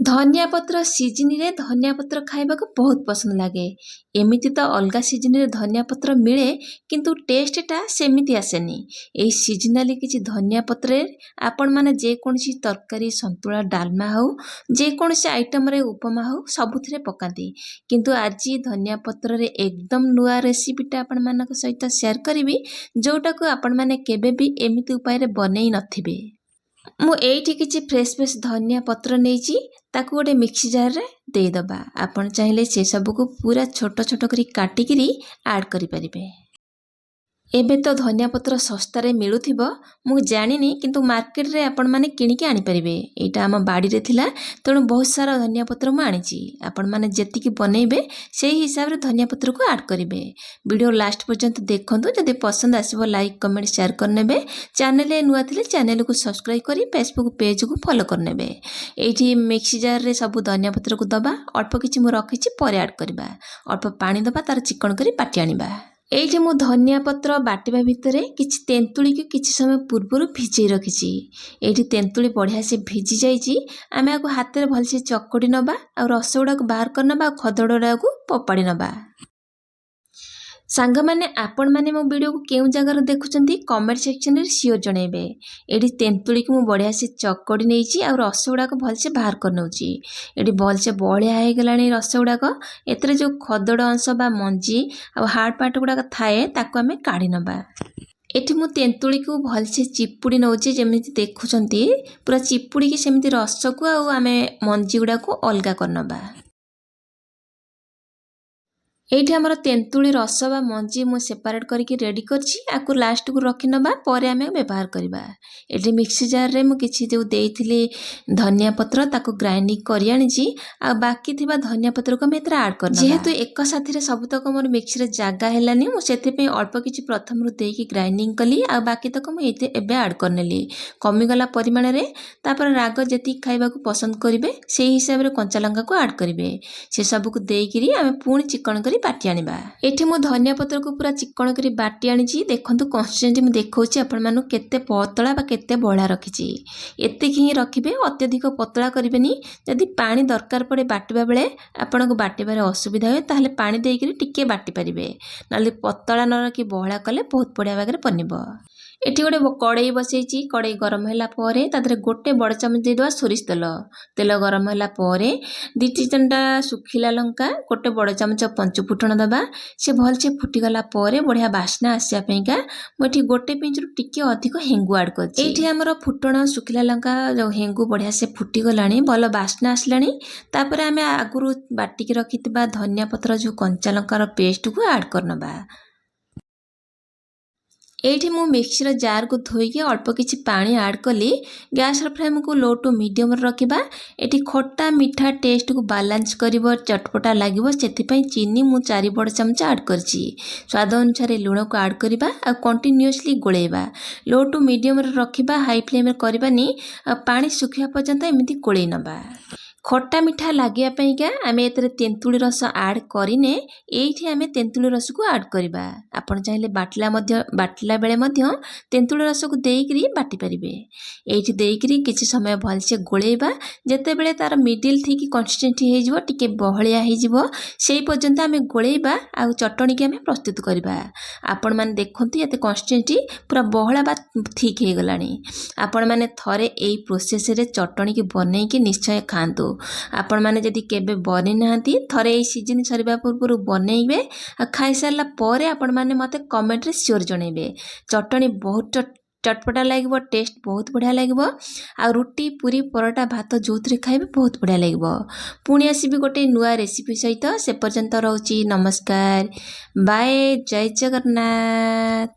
धनिया पत्र सीजन रे धनिया पत्र खाइबा को बहुत पसंद लागे। एमिति तो अलगा सीजन रे धनिया पत्र मिले किंतु टेस्टटा सेमिति आसेनी। एई सीजनाली किछि धनिया पत्र आपण माने जे कोनसी तरकारी संतुला डालमा हो जे कोनसी आइटम रे उपमा हो सबुथिरे पकाती। किंतु आज धनिया पत्र रे एकदम नुआ रेसिपीटा आपण मानक सहित शेयर करिवि जोटा को आपण माने केबे भी एमिति उपाय रे बनेई नथिबे। मु एठी किछि फ्रेश धनिया पत्र नेइछि ताकू गोटे मिक्सी जार रे दे दबा। आपण चाहिले से सब को पूरा छोट छोट करी काटिकिरी ऐड करि परिबे। एबे तो धनिया पत्र सस्ता रे मिलुथिबो मु जानिनी किंतु मार्केट रे आपण माने किनिके आनि परिबे। एटा हम बाड़ी रे थिला तेणु बहुत सारा धनिया पत्र मु आनिछि। आपण माने जेतिकी बनेइबे सेही हिसाब रे धनिया पत्र को ऐड करिबे। वीडियो लास्ट पर्यंत देखंतु। जदि पसंद आसीबो लाइक कमेंट शेयर करनेबे। चैनल रे नुआ थिले चैनल को सब्सक्राइब करी फेसबुक पेज को फॉलो करनेबे। एठी मिक्सी जार रे सब धनिया पत्र को दबा। अल्प किछि मु रखिछि परे ऐड करबा। अल्प पानी दबा तार चिकन करी पाटी आनिबा। एठी मु धनिया पत्र बाटिबा भितरे किछि तेंतुली के किछि समय पूर्वरु भिजै रखिछि। एठी तेंतुली बढ़िया से भिजी जाइछि। आमे आको हाथ रे भलसे चकड़ी नबा आ रस गुडा को बाहर करनबा खदडडा को पपाड़ी नबा। सांग माने आपण माने मो वीडियो को केउ जगह देखुचंती कमेंट सेक्शन रे सियोर जणेबे। एठी तेंतुली को मु बढ़िया से चकड़ी नेइछि आ रस गुडा को भलसे बाहर करनौछि। एठी भलसे बळिया हे गलानी रस गुडा को। एतरे जो खदड अंश बा मंजी आ हार्ड पार्ट गुडा थाए ताको हमें काढी नबा। एठी मु तेंतुली को भलसे चिपुड़ी नौछि जेमिति देखुचंती पूरा चिपुड़ी के सेमिति रस को आ आमे मंजी गुडा को अलगा करनबा। एठी हमर तेंतुली रस बा मंजी मु सेपरेट करके रेडी करछि। आकु लास्ट को रखि नबा परे हमें व्यवहार करबा। एठी मिक्सी जार रे मु किछि जो देइथिले धनिया पत्र ताको ग्राइंडिंग करि आनिछि आ बाकी थिबा धनिया पत्र को मैं एतरा ऐड करना। जेहेतु एक साथी रे सब तक मोर मिक्सी रे जागा हेलानी मु सेते पे अल्प किछि प्रथम रु देकी ग्राइंडिंग कली आ बाकी तक मु एते एबे ऐड करनेली। कमी गला परिमाण रे तापर राग जेति खाइबा को पसंद करिवे सेही हिसाब रे कंचा लंका को ऐड करिवे। से सब को देकिरी हमें पूर्ण चिकन करी बाटी आनिबा। एठी मु धनिया पत्र को पूरा चिकन करी बाटी आनिछि। देखंतु कंसिस्टेंसी मु देखौछि आपण मानु केते पतला बा केते बळा रखिछि। एते ही रखिबे अत्यधिक पतला करिवेनी। जदि पानी दरकार पड़े बाटिबा बेले आपण को बाटिबारे असुविधा होय ताहले पानी देइकरी टिके बाटी परिबे। नाले पतला न रखि बहळा कले बहुत बढ़िया बागरे पनिबो। एठी गोटे कड़ाई बसैछि। कड़ाई गरम होला परे तादरे गोटे बड़ चमच दे दवा सोरिष तेल। तेल गरम होला परे दी तीनटा सुखिला लंका गोटे बड़ चमच पंच फुटण दबा। से भल से फुटी गला परे बढ़िया बास्ना आसिया पेका मोठी गोटे पिंच रु टिके अधिक हेंगु ऐड करछि। एठी हमर फुटण सुखिला लंका जो हेंगु बढ़िया से फुटी गलानी भल बास्ना आसलानी। तापर हमें आगुरु बाटी के रखितबा धनिया पत्र जो कंचा लंकार पेस्ट को ऐड करनबा। एठी मु मिक्सर जार को धोइके अल्प किछि पानी ऐड कली। गैस फ्लेम को लो टू मीडियम रखिबा। एठी खट्टा मीठा टेस्ट को बैलेंस करिवो चटपटा लागिवो सेति पई चीनी मु 4 बड़ चमच ऐड करछि। स्वाद अनुसार लूण को ऐड करिबा आ कंटीन्यूअसली गोळेबा। लो टू मीडियम रे रखिबा हाई फ्लेम रे करबानी। पानी सुखिया पर्यंत एमिति गोळेई नबा। खट्टा मीठा लागिया पईका आमे एतरे तेंतुली रस ऐड करिने। एठी आमे तेंतुली रस को ऐड करिबा। आपण चाहिले बाटला बेले मध्य तेंतुली रस को देइकरी बाटी परिबे। एठी देइकरी किछि समय भल से गोळेबा। जेते बेले तार मिडिल ठीक कंसिस्टेंसी हे जिवो टिके बहळिया हे जिवो सेही पर्यंत आमे गोळेबा आ चटणी के आमे प्रस्तुत करिबा। आपण माने देखंतु एते कंसिस्टेंसी पूरा बहळा बा ठीक हे गलानी। आपण माने थरे एई प्रोसेस रे चटणी के बनै के निश्चय खांतु। आपण माने जदि केबे बने नांती थरे ए सीजन सरीबा पूर्व बनेइबे आ खाइ सारला परे आपण माने मते कमेंट रे शेयर जणेबे। चटणी बहुत चटपटा लागिबो। टेस्ट बहुत बढ़िया लागिबो। आ रोटी पूरी परोटा भात जोथरे खाइबे बहुत बढ़िया लागिबो। पुणी आसीबी गोटे नुआ रेसिपी सहित। से पर्यंत रहउची नमस्कार बाय जय जगन्नाथ।